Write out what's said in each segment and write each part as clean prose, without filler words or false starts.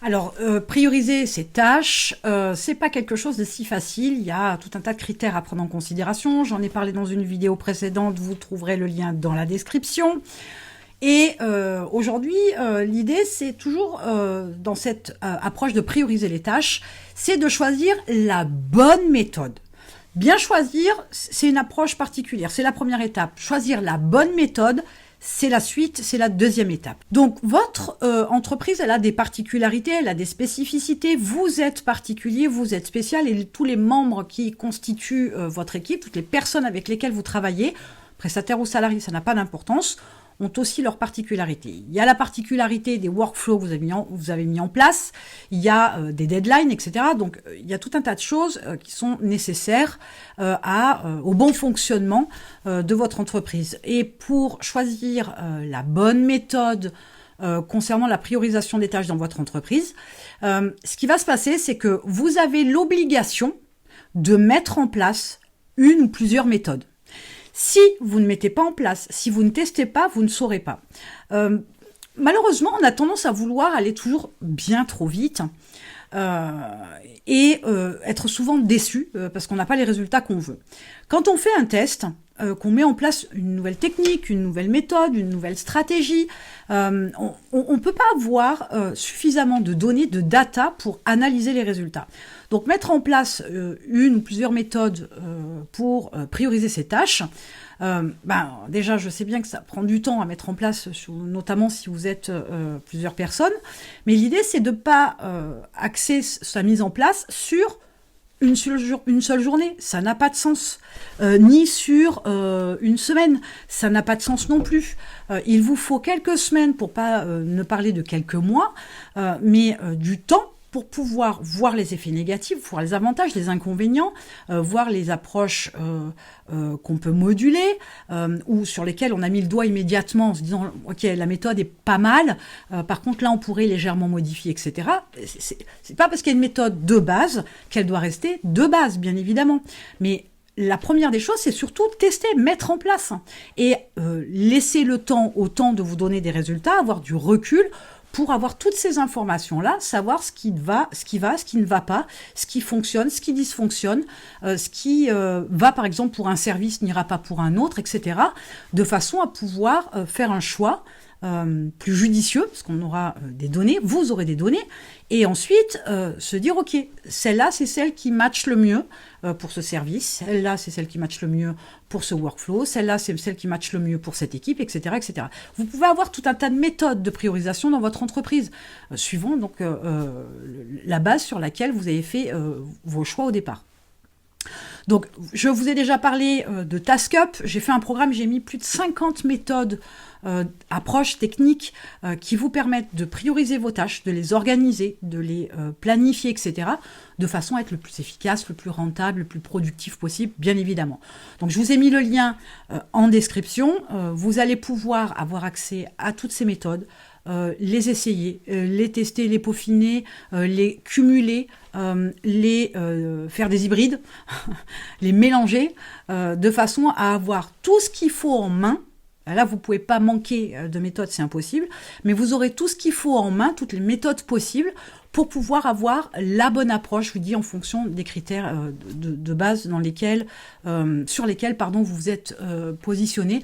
Alors, prioriser ces tâches, c'est pas quelque chose de si facile. Il y a tout un tas de critères à prendre en considération. J'en ai parlé dans une vidéo précédente. Vous trouverez le lien dans la description. Et aujourd'hui, l'idée, c'est toujours, dans cette approche de prioriser les tâches, c'est de choisir la bonne méthode. Bien choisir, c'est une approche particulière. C'est la première étape. Choisir la bonne méthode, c'est la suite, c'est la deuxième étape. Donc, votre entreprise, elle a des particularités, elle a des spécificités. Vous êtes particulier, vous êtes spécial et tous les membres qui constituent votre équipe, toutes les personnes avec lesquelles vous travaillez, prestataires ou salariés, ça n'a pas d'importance, ont aussi leurs particularités. Il y a la particularité des workflows que vous avez mis en place, il y a des deadlines, etc. Donc, il y a tout un tas de choses qui sont nécessaires au bon fonctionnement de votre entreprise. Et pour choisir la bonne méthode concernant la priorisation des tâches dans votre entreprise, ce qui va se passer, c'est que vous avez l'obligation de mettre en place une ou plusieurs méthodes. Si vous ne mettez pas en place, si vous ne testez pas, vous ne saurez pas. Malheureusement, on a tendance à vouloir aller toujours bien trop vite et être souvent déçu parce qu'on n'a pas les résultats qu'on veut. Quand on fait un test, qu'on met en place une nouvelle technique, une nouvelle méthode, une nouvelle stratégie, on ne peut pas avoir suffisamment de données, de data pour analyser les résultats. Donc mettre en place une ou plusieurs méthodes pour prioriser ces tâches, déjà je sais bien que ça prend du temps à mettre en place, notamment si vous êtes plusieurs personnes, mais l'idée c'est de ne pas axer sa mise en place sur une seule journée, ça n'a pas de sens, ni sur une semaine, ça n'a pas de sens non plus. Il vous faut quelques semaines pour pas ne parler de quelques mois, mais du temps pour pouvoir voir les effets négatifs, voir les avantages, les inconvénients, voir les approches qu'on peut moduler, ou sur lesquelles on a mis le doigt immédiatement en se disant « Ok, la méthode est pas mal, par contre là on pourrait légèrement modifier, etc. » C'est pas parce qu'il y a une méthode de base qu'elle doit rester de base, bien évidemment. Mais la première des choses, c'est surtout tester, mettre en place et laisser le temps au temps de vous donner des résultats, avoir du recul pour avoir toutes ces informations-là, savoir ce qui va, ce qui ne va pas, ce qui fonctionne, ce qui dysfonctionne, ce qui va par exemple pour un service n'ira pas pour un autre, etc. De façon à pouvoir faire un choix plus judicieux, parce qu'on aura des données, vous aurez des données, et ensuite se dire, ok, celle-là, c'est celle qui matche le mieux pour ce service, celle-là, c'est celle qui matche le mieux pour ce workflow, celle-là, c'est celle qui matche le mieux pour cette équipe, etc., etc. Vous pouvez avoir tout un tas de méthodes de priorisation dans votre entreprise, suivant donc la base sur laquelle vous avez fait vos choix au départ. Donc, je vous ai déjà parlé de TaskUp. J'ai fait un programme, j'ai mis plus de 50 méthodes, approches techniques qui vous permettent de prioriser vos tâches, de les organiser, de les planifier, etc., de façon à être le plus efficace, le plus rentable, le plus productif possible, bien évidemment. Donc, je vous ai mis le lien en description. Vous allez pouvoir avoir accès à toutes ces méthodes, les essayer, les tester, les peaufiner, les cumuler, faire des hybrides, les mélanger, de façon à avoir tout ce qu'il faut en main. Là, vous ne pouvez pas manquer de méthodes, c'est impossible, mais vous aurez tout ce qu'il faut en main, toutes les méthodes possibles, pour pouvoir avoir la bonne approche, je vous dis, en fonction des critères de base sur lesquels vous vous êtes positionné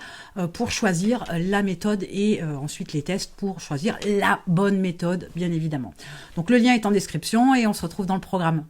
pour choisir la méthode et ensuite les tests pour choisir la bonne méthode, bien évidemment. Donc le lien est en description et on se retrouve dans le programme.